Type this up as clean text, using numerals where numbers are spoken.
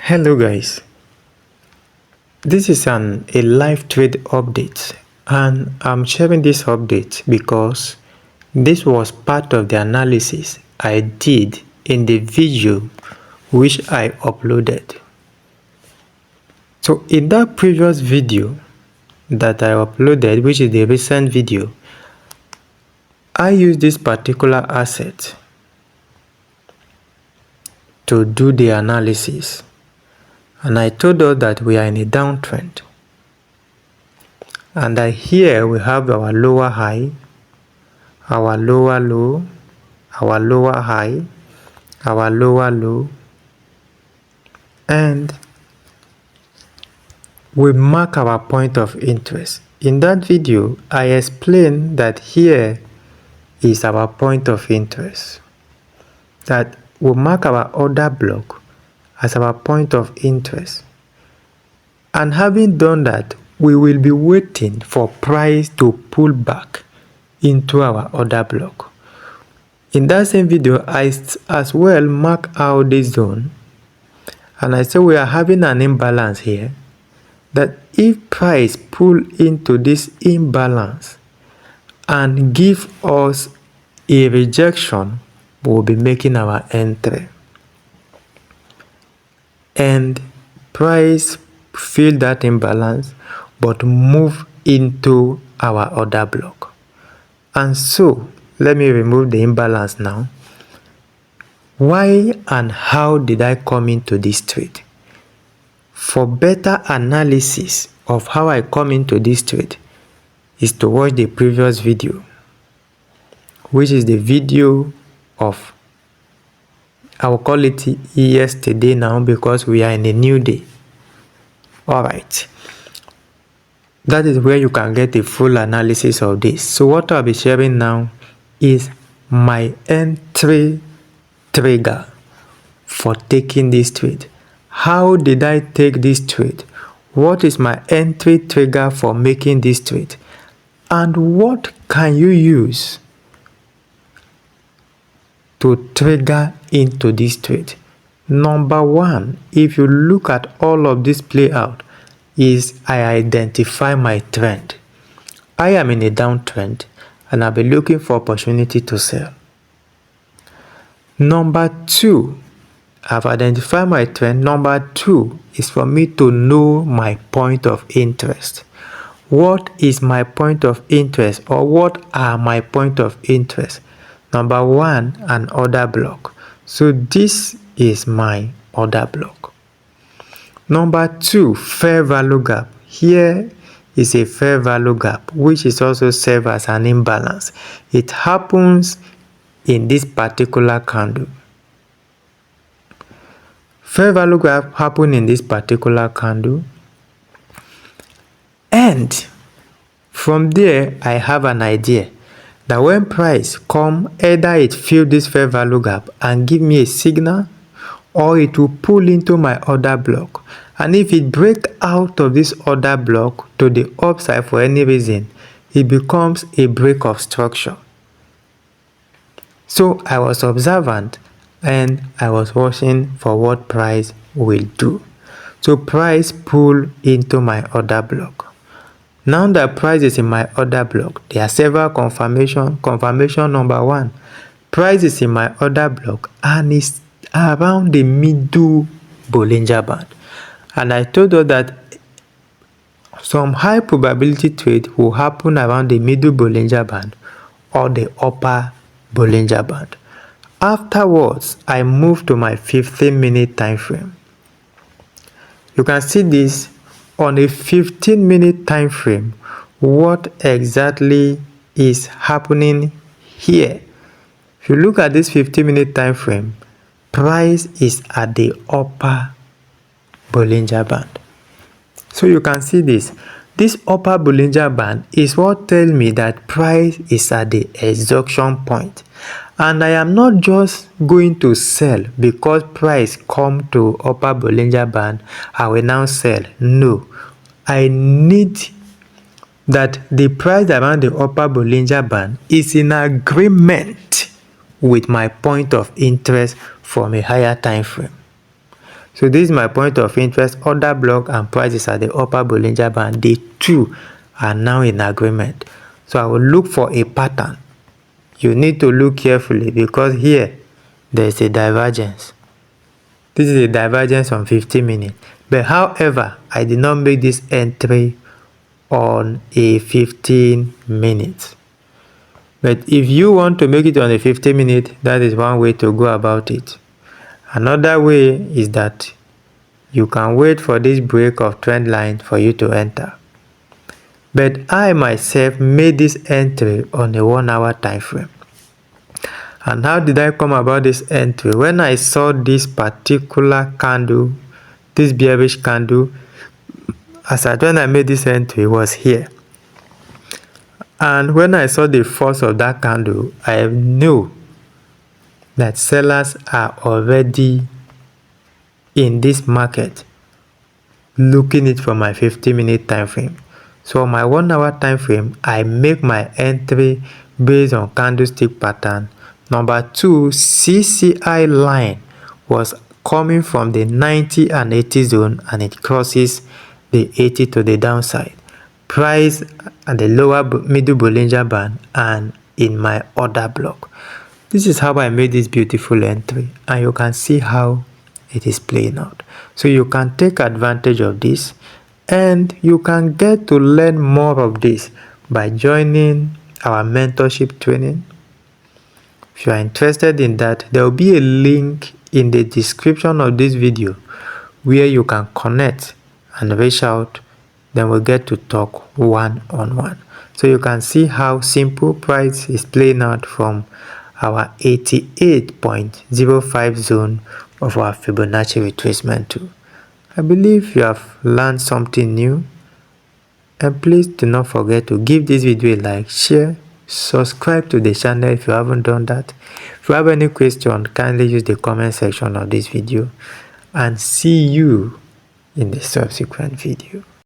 Hello guys, this is a live trade update, and I'm sharing this update because this was part of the analysis I did in the video which I uploaded. So in that previous video that I uploaded, which is the recent video, I used this particular asset to do the analysis, and I told us that we are in a downtrend, and that here we have our lower high, our lower low, our lower high, our lower low, and we mark our point of interest. In that video, I explained that here is our point of interest, that we mark our order block as our point of interest, and having done that, we will be waiting for price to pull back into our order block. In that same video, I as well mark out this zone, and I say we are having an imbalance here, that if price pull into this imbalance and give us a rejection, we'll be making our entry, and price fill that imbalance but move into our order block. And so let me remove the imbalance now. Why and how did I come into this trade? For better analysis of how I come into this trade is to watch the previous video, which is the video of, I will call it yesterday now because we are in a new day. Alright, that is where you can get a full analysis of this. So what I'll be sharing now is my entry trigger for taking this trade. How did I take this trade? What is my entry trigger for making this trade? And what can you use to trigger into this trade? Number one, if you look at all of this play out, is I identify my trend. I am in a downtrend and I'll be looking for opportunity to sell. Number two, I've identified my trend. Number two is for me to know my point of interest. What is my point of interest, or what are my point of interest? Number one, an order block. So this is my order block. Number two, fair value gap. Here is a fair value gap, which is also served as an imbalance. It happens in this particular candle. Fair value gap happen in this particular candle, and from there I have an idea that when price come, either it fill this fair value gap and give me a signal, or it will pull into my order block. And if it breaks out of this order block to the upside for any reason, it becomes a break of structure. So I was observant and I was watching for what price will do. So price pull into my order block. Now that price is in my order block, there are several confirmation. Confirmation number one, price is in my order block and it's around the middle Bollinger Band. And I told her that some high probability trade will happen around the middle Bollinger Band or the upper Bollinger Band. Afterwards, I moved to my 15-minute time frame. You can see this on a 15-minute time frame. What exactly is happening here? If you look at this 15-minute time frame, price is at the upper Bollinger Band. So you can see this. This upper Bollinger Band is what tells me that price is at the exhaustion point. And I am not just going to sell because price come to upper Bollinger Band, I will now sell. No, I need that the price around the upper Bollinger Band is in agreement with my point of interest from a higher time frame. So this is my point of interest. Order block and prices at the upper Bollinger Band, the two are now in agreement. So I will look for a pattern. You need to look carefully because here there is a divergence. This is a divergence on 15 minutes. But however, I did not make this entry on a 15 minutes. But if you want to make it on a 15 minute, that is one way to go about it. Another way is that you can wait for this break of trend line for you to enter. But I myself made this entry on a 1 hour time frame. And how did I come about this entry? When I saw this particular candle, this bearish candle, when I made this entry, it was here. And when I saw the force of that candle, I knew that sellers are already in this market looking it from my 50-minute time frame. So on my 1 hour time frame, I make my entry based on candlestick pattern. Number 2, CCI line was coming from the 90 and 80 zone and it crosses the 80 to the downside. Price at the lower middle Bollinger Band and in my order block. This is how I made this beautiful entry, and you can see how it is playing out. So you can take advantage of this and you can get to learn more of this by joining our mentorship training. If you are interested in that, there will be a link in the description of this video where you can connect and reach out. Then we'll get to talk one-on-one. So you can see how simple price is playing out from our 88.05 zone of our Fibonacci retracement tool. I believe you have learned something new, and please do not forget to give this video a like, share, subscribe to the channel if you haven't done that. If you have any question, kindly use the comment section of this video, and see you in the subsequent video.